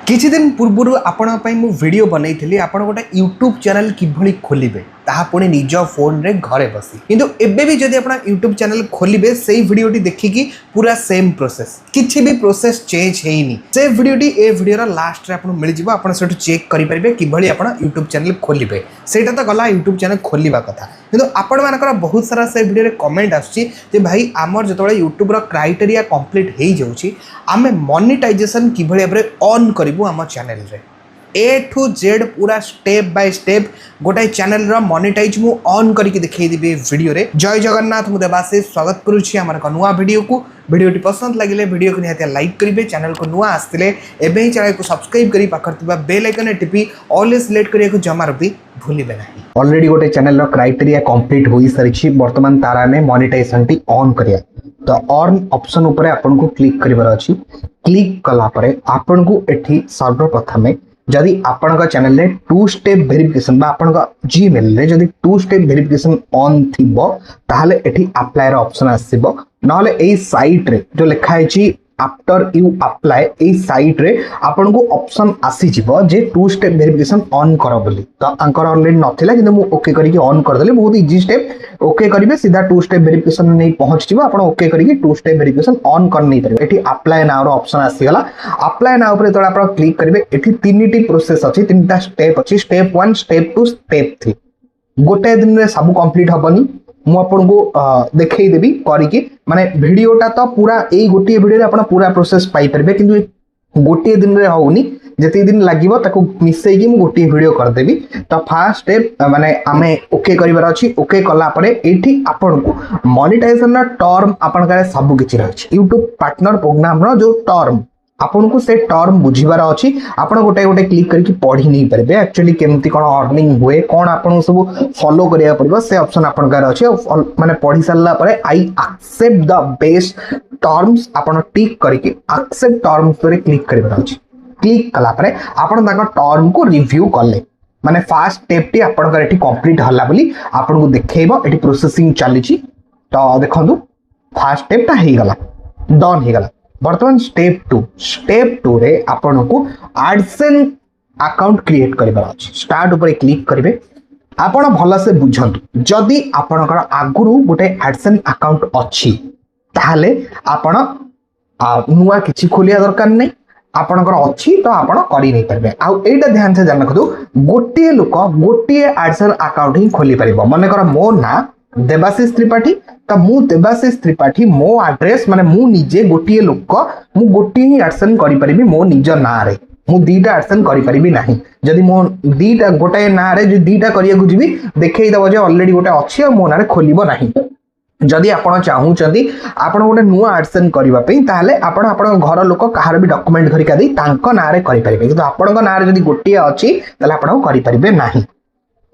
किछि दिन पूर्व आपण मु वीडियो बनई थी आपण गोटे यूट्यूब चैनल किभली खोलिबे ताहा पुणी निज फोन रे घरे बसी किंतु एबे भी जदि आपण यूट्यूब चैनल खोलिबे सेही वीडियोटी देखिकी पूरा सेम प्रोसेस किछि भी प्रोसेस चेंज हेइनी से वीडियोटी ए वीडियो रा लास्ट रे आपण मिल जिवो आपण सेटु चेक करि परिबे किभली आपण यूट्यूब चैनल खोलिबे सेटा तो गला यूट्यूब चैनल खोलिबा कथा किंतु आपण मानकर बहुत सारा से वीडियो रे कमेंट आछि जे भाई आमर जतबे यूट्यूब रा क्राइटेरिया कंप्लीट हेइ जाउछि आमे मोनेटाइजेशन किभली एबरे ऑन करिवो आम चैनल रे ए टू जेड पूरा स्टेप बाय स्टेप गोटे चैनल रा मोनेटाइज मु ऑन करके दिखाई देबे वीडियो रे। जय जगन्नाथ मु देवासे स्वागत करूछि हमर को नुवा वीडियो को। वीडियोटी पसंद लागिले वीडियो को निहाते लाइक करिवे, चैनल को नुवा आस्तिले एबे ही चैनल को सब्सक्राइब करी पाखर तिबा बेल आइकन टिपी ऑल सिलेक्ट करिया को जमार भी भूलिबे नाही। ऑलरेडी गोटे चैनल रो क्राइटेरिया कंप्लीट होई सारिछि वर्तमान तारा में मोनेटाइजेशन टी ऑन करिया तो ऑन ऑप्शन ऊपर आपन को क्लिक करिवार अछि। क्लिक कला परे आपन को एठी सर्वप्रथम जदि आपण का चैनल रे टू स्टेप वेरिफिकेशन बा आपण का जीमेल रे जदि टू स्टेप वेरिफिकेशन ऑन थिबो ताहले एठी अप्लाई रो ऑप्शन आसीबो नहले एई साइट रे जो लिखा है after you apply A site रे आपन को ऑप्शन आसी जिवो जे टू स्टेप वेरिफिकेशन ऑन करो बोली तो अंकर ऑलरेडी नथिला किंतु मु ओके करिके ऑन कर देले। बहुत इजी स्टेप ओके करिवे सीधा टू स्टेप वेरिफिकेशन नै पहुंच जिवो आपन ओके करिके टू स्टेप वेरिफिकेशन ऑन कर नै परिबे। एठी अप्लाई नाउ रो ऑप्शन आसी गला। अप्लाई नाउ ऊपर तोला आपन क्लिक करिवे एठी तीनटी प्रोसेस अछि, तीनटा स्टेप अछि, स्टेप 1 स्टेप 2 स्टेप 3 गोटे दिन रे सब कंप्लीट हबनी मु आपन को देखै देबी करिके माने वीडियोटा तो पूरा एई गोटे वीडियो रे आपन पूरा प्रोसेस पाई परबे किंतु गोटे दिन रे होउनी जति दिन लागिवो ताको मिसै कि मु गोटे वीडियो कर देबी। तो फर्स्ट स्टेप माने आमे ओके करिवार अछि। ओके कला परे एठी आपन को मोनेटाइजेशन टर्म आपन करे सब किछि रहछि YouTube पार्टनर प्रोग्राम रो जो टर्म आपन को से टर्म बुझिबार अछि आपन गोटे गोटे क्लिक करके पढ़ी नहीं पारे एक्चुअली केमती कोन अर्निंग हुए कोन आपन सब फॉलो करिया पड़बो से ऑप्शन आपन का अछि माने पढ़ी सारला परे I accept the best terms आपन टिक करके एक्सेप्ट टर्म्स पर क्लिक करिबार अछि। क्लिक कला परे आपन ताका टर्म को रिव्यू करले माने फर्स्ट स्टेप टी आपन का एठी कंप्लीट हल्ला बोली आपन को देखेबो एठी प्रोसेसिंग चलीची तो देखंतु फर्स्ट स्टेप ता हे गला डन हे गला। वर्तमान स्टेप 2 रे आपन को एडसेंस अकाउंट क्रिएट करिबार अछि। स्टार्ट ऊपर क्लिक करिवे आपन भला से बुझंतु जदी आपन कर आगुरु गोटे एडसेंस अकाउंट अछि ताहाले आपन नुवा किछि खोलिया दरकार नै आपन कर अछि तो आपन करि नै परबे। आ एटा ध्यान से जान रखदु गोटे लोक गोटे एडसेंस अकाउंट ही खोली परिबो माने कर मो ना देवाशीष त्रिपाठी तो मु देवाशीष त्रिपाठी मो एड्रेस माने मु निजे गोटे लोक मु गोटे ही एडसेंस करि परिबी मो निज ना रे मु दीटा एडसेंस करि परिबी नाही जदी मो दीटा गोटे ना रे जे दीटा करिया को जिवि देखै दबो जे ऑलरेडी गोटे अछि और मो ना रे खोलिबो नाही। जदि आपण चाहूचंदी आपण गोटे नुवा एडसेंस करबा पई ताहले आपण आपण घर लोक कहार भी डॉक्यूमेंट धरिका दे तांको ना रे करि परिबे किंतु आपण ना रे जदी गोटे अछि ताहले आपण करि परिबे नाही।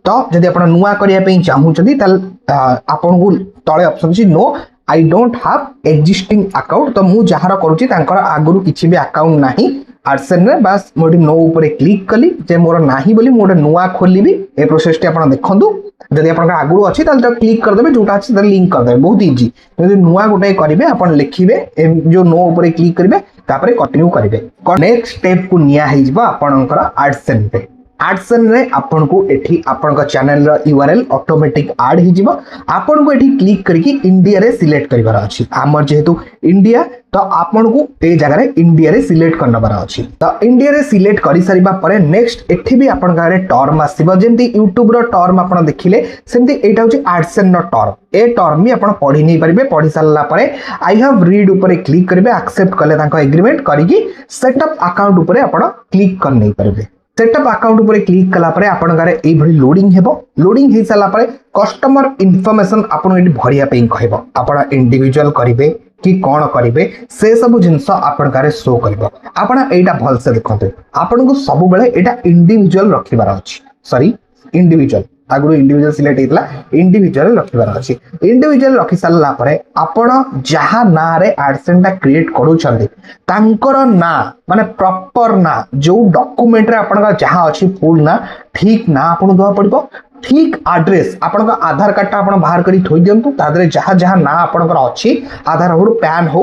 तो जदि आपण नुवा करिया पई चाहूचंदी ताल आपण को तळे ऑप्शन छी no I don't have existing account तो मु जहार करूची तांकर आगुरु किछि भी अकाउंट नाही एडसेंस रे बस मोडी नो ऊपर क्लिक कली जे मोर नाही बोली मोडे नुवा खोलिबी ए प्रोसेस टी आपण देखंतु जदि आपण आगुरु अछि ताल तो क्लिक कर देबे जोटा अछि ताल लिंक कर देबे बहुत इजी। जदि नुवा गोटे करिवे आपण लिखिबे जो नो ऊपर क्लिक करिवे तापरे कंटिन्यू करिवे नेक्स्ट स्टेप को निया हे जिवो आपणकर एडसेंस पे एडसेंस रे आपन को एठी आपन का चैनल रा यूआरएल ऑटोमेटिक ऐड हि जिवो आपन को एठी क्लिक करके इंडिया रे सिलेक्ट करिवार अछि। हमर जेहेतु इंडिया तो आपन को ए जगह रे इंडिया रे सिलेक्ट करनबार अछि तो इंडिया रे सिलेक्ट करि सारिबा परे नेक्स्ट एठी भी आपन का रे टर्म आसीबो जेंति YouTube रो टर्म आपन देखिले सेंति एटा होची एडसेंस रो टर्म ए टर्म भी आपन पढी नै परिबे। पढी सारला परे आई हैव रीड ऊपर क्लिक करिवे एक्सेप्ट करले तांको एग्रीमेंट करिकि सेटअप अकाउंट ऊपर आपन क्लिक कर नै परिबे। सेटअप अकाउंट ऊपर क्लिक कला परे आपन गारे एई भली लोडिंग हेबो लोडिंग हे साला परे कस्टमर इन्फॉर्मेशन आपन एटी भरिया पेई कहबो आपन इंडिविजुअल करिवे कि कोन करिवे से सब जिंस आपन गारे शो करबो। आपन एटा भल से देखंतु आपन को सब बेले एटा इंडिविजुअल रखिबार अछि सॉरी इंडिविजुअल आगुरु इंडिविजुअल सिलेक्ट हेतला इंडिविजुअल रखिबार अछि। इंडिविजुअल रखि सारला परे आपण जहा ना रे एडसेंस टा क्रिएट करू छथि तांकर ना माने प्रॉपर ना जो डॉक्यूमेंट रे आपण का जहा अछि फुल ना ठीक ना आपण दवा पड़िबो ठीक एड्रेस आपण का आधार कार्ड टा आपण बाहर करी थोइ दियंतु तादरे जहा जहा ना आपण का अछि आधार हो पैन हो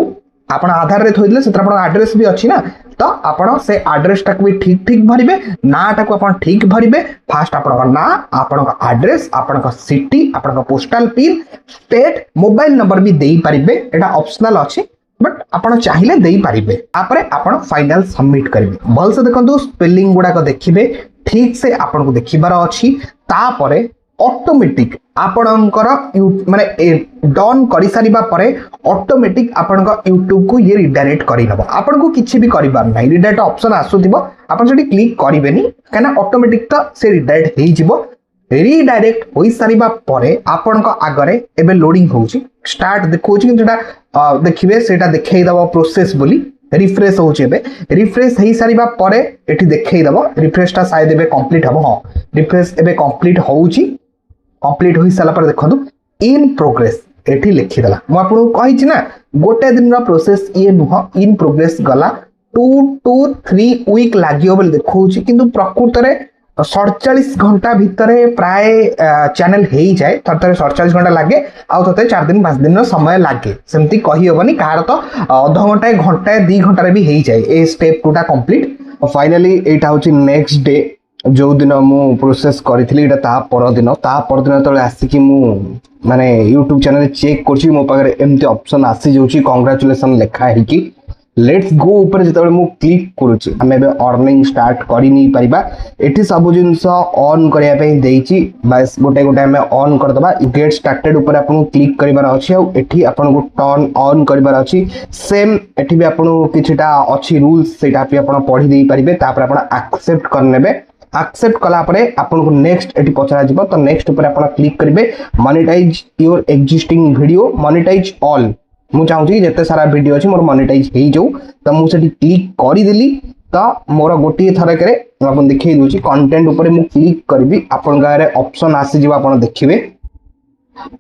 आपण आधार रे थोइ दिले सेतर आपण एड्रेस भी अछि ना तो आपण से एड्रेस टाक भी ठीक ठीक भरिबे ना टाक आपण ठीक भरिबे फास्ट आपण ना आपण एड्रेस आपण सिटी आपण postal pin state mobile number भी देई परिबे एटा ऑप्शनल अछि बट आपण चाहिए देई परिबे आपरे आपण फाइनल सबमिट करिवे भल से देखंतु स्पेलिंग गुडा को देखिबे ठीक से आपण को देखिबार अछि तापरे ऑटोमेटिक आपणकर माने डन करि सारिबा परे ऑटोमेटिक आपणक यूट्यूब को ये रिडायरेक्ट करि नबो आपन को किछि भी करिबार नै रिडायरेक्ट ऑप्शन आसुथिबो आपन सेठी क्लिक करिवेनी काना ऑटोमेटिक तो से रिडायरेक्ट हेइ जिवो रिडायरेक्ट होई सारिबा परे आपणक आगरे एबे लोडिंग होउची स्टार्ट देखौची कि जेटा देखिबे सेटा देखेइ दबो प्रोसेस बोली रिफ्रेश होउची एबे रिफ्रेश हेइ सारिबा परे एठी देखेइ दबो रिफ्रेशटा शायद एबे कंप्लीट हबो हां रिफ्रेश एबे कंप्लीट होउची कंप्लीट होई साला पर देखंतु इन प्रोग्रेस एठी लिखि देला मु आपन कहिछि ना गोटे दिन रो प्रोसेस ये नुह इन प्रोग्रेस गला 2 to 3 वीक लागियो बोल देखौछि किंतु प्रकृत रे 47 घंटा भितरे प्राय चैनल हेई जाए थरथरे 47 घंटा लागे आउ तते 4 दिन 5 दिन समय लागे सेमती कहि होबनी कार तो आधा घंटा घंटा 2 घंटा रे भी हेई जाए ए स्टेप टूटा कंप्लीट फाइनली एटा होछि नेक्स्ट डे जो दिन मु प्रोसेस करी ता पर दिन तले आसिकी मु माने यूट्यूब चैनल चेक करछि मो पाखरे एमती ऑप्शन आसी जाउछि कांग्रेचुलेशन लिखा है कि लेट्स गो ऊपर जेतबे मु क्लिक करूछि हमें एबे अर्निंग स्टार्ट करि नै परिबा एठी सब जिंस ऑन करिया पे देइछि बस गोटे गोटे हमें ऑन कर दबा गेट स्टार्टेड ऊपर आपन क्लिक करिबार अछि आ एठी आपन को टर्न ऑन करिबार अछि सेम एठी भी आपन किछटा अछि रूल्स सेटा पे आपन पढि देइ परिबे तापर आपन एक्सेप्ट करनेबे एक्सेप्ट कला परे आपन को नेक्स्ट एटी पचरा जिवो तो नेक्स्ट ऊपर आपन क्लिक करिवे monetise your existing video monetize all मु चाहूँ जिते सारा वीडियो अच्छी मोर मोनेटाइज हो जाऊ तो मुझे क्लिक करदेली तो मोर गोटे थरक देखिए दूसरी कंटेंट ऊपर मु क्लिक करी आपन गारे ऑप्शन आसीज आप देखिए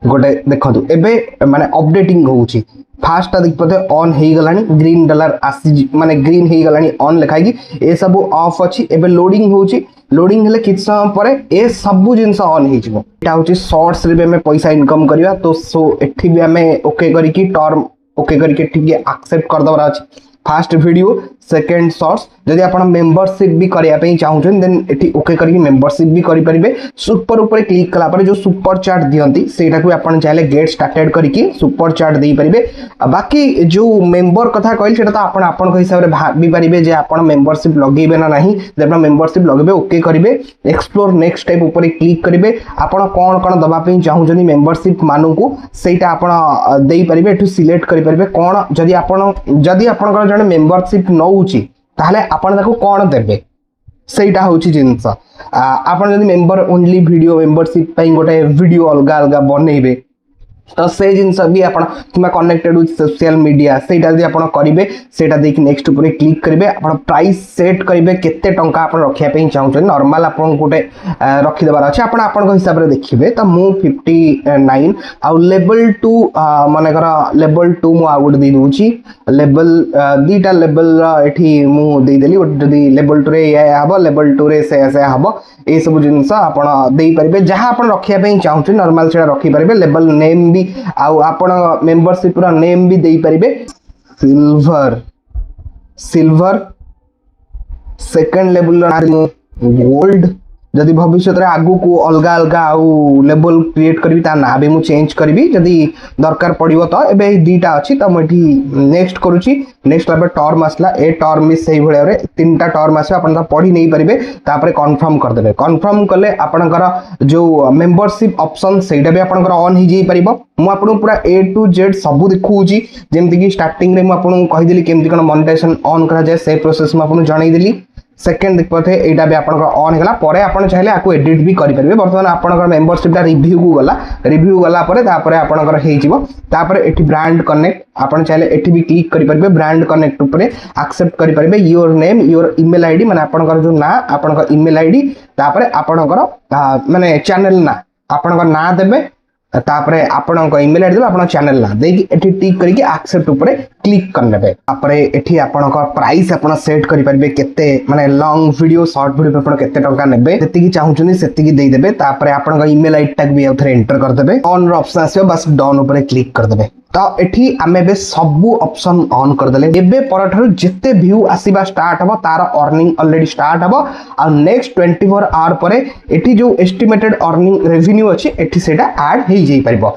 गोटे देखो एबे माने अपडेटिंग होउची फास्ट देखते ऑन हो गलानी ग्रीन डॉलर आसी माने ग्रीन हो गलानी ऑन लिखाई ए सब ऑफ अच्छी एबे लोडिंग होउची लोडिंग हेले किछ समय परे ए सब जिंस ऑन हो जिवो एटा होची शॉर्ट्स रे हमें पैसा इनकम करबा तो सो एठी भी हमें ओके करी की टर्म ओके करी के ठीक एक्सेप्ट कर दबार अछि फास्ट वीडियो सेकंड शॉर्ट्स जदि आपण मेंबरशिप भी करिया पे चाहउछन देन एठी ओके करके मेंबरशिप भी करि परिबे सुपर ऊपर क्लिक कला पर जो सुपर चैट दियंती सेटा को आपण चाहे गेट स्टार्टेड करके सुपर चैट देई परिबे बाकी जो मेंबर कथा कहल सेटा तो आपण आपण के हिसाब रे भाबी परिबे जे आपण मेंबरशिप लगेबे ना नहीं जे आपण मेंबरशिप लगेबे ओके करिवे एक्सप्लोर नेक्स्ट स्टेप ऊपर क्लिक करिवे आपण कोन कोन दबा पे चाहउछन मेंबरशिप मानु को सेटा आपण देई परिबे एठु सिलेक्ट करि परिबे कोन जदि आपण जने मेंबरशिप नउची ताहले आपण ताको कोन देबे सेटा होची जिंस आपण जदि मेंबर ओनली वीडियो मेंबरशिप पई गोटे वीडियो अलगा अलगा बनेबे तो से जिंस भी आपण keema connected with social media सेटा जदि आपण करिवे सेटा देख नेक्स्ट ऊपर क्लिक करिवे आपण प्राइस सेट करिवे केते टंका आपण रखिया पई चाहउछन नॉर्मल आपण गोटे रखि देबार अछि आपण आपण हिसाब रे देखिबे त मु 59 आ लेवल 2 माने कर लेवल 2 मु आ गोटे दे दोछि लेवल दीटा लेवल एठी मु दे देली जदि लेवल 2 रे या हबो लेवल 2 रे से हबो ए सब जिंस आपण देई परिबे जहां आपण रखिया पई चाहउछन नॉर्मल सेटा रखि परिबे लेवल नेम भी आउ आपण मेंबरशिप रा नेम भी देई परिबे सिल्वर सेकंड लेवल रा गोल्ड जदि भविष्य रे आगु को अलगा अलगा आउ लेवल क्रिएट करबी ता ना भी मु चेंज करबी जदि दरकार पड़िबो तो एबे दीटा अछि त मठी नेक्स्ट करूची नेक्स्ट लेवल टर्म आसला ए टर्म सही भळे रे तीनटा टर्म आसे आपण पढी नै परिबे तापर कंफर्म कर देबे कंफर्म कले आपनकर जो मेंबरशिप ऑप्शन सेटा भी आपनकर ऑन ही जे परिबो मु आपन पूरा ए टू जेड सब देखौची जेमति कि स्टार्टिंग रे मु आपन कहि देली केमति कोन मोनेटाइजेशन ऑन करा जाय से प्रोसेस मु आपन जणाई देली सेकंड देखते एटा भी आपन ऑन होला परे आपन चाहिले आको एडिट भी करि परिबे वर्तमान आपन मेंबरशिप दा रिव्यू गला परे तापर आपन हे जिवो तापर एठी ब्रांड कनेक्ट आपन चाहिले एठी भी क्लिक करि परिबे ब्रांड कनेक्ट ऊपर एक्सेप्ट करि परिबे your name your email ID माने आपन जो ना आपन ईमेल आईडी तापर आपन माने चैनल ना आपन ना देबे तापरे आपण ईमेल आईडी आपण चैनल ना देकी एठी टिक करके एक्सेप्ट ऊपर क्लिक करनेबे तापरे एठी आपण प्राइस आपण सेट करि परिबे केते माने लॉन्ग वीडियो शॉर्ट वीडियो आपण केते टंका नेबे जति की चाहउछनी सेति की देई देबे तापरे आपण ईमेल आईडी टैग भी उथरे एंटर कर देबे ऑन रो ऑप्शन आसे बस डन ऊपर क्लिक कर देबे तो एठी आमे बे सबु ऑप्शन ऑन कर देले एबे परठारु जेते व्यू आसीबा स्टार्ट हबो तार अर्निंग ऑलरेडी स्टार्ट हबो आ नेक्स्ट 24 आवर परे एठी जो एस्टिमेटेड अर्निंग रेवेन्यू अछि एठी सेटा ऐड हेई जाई परिबो।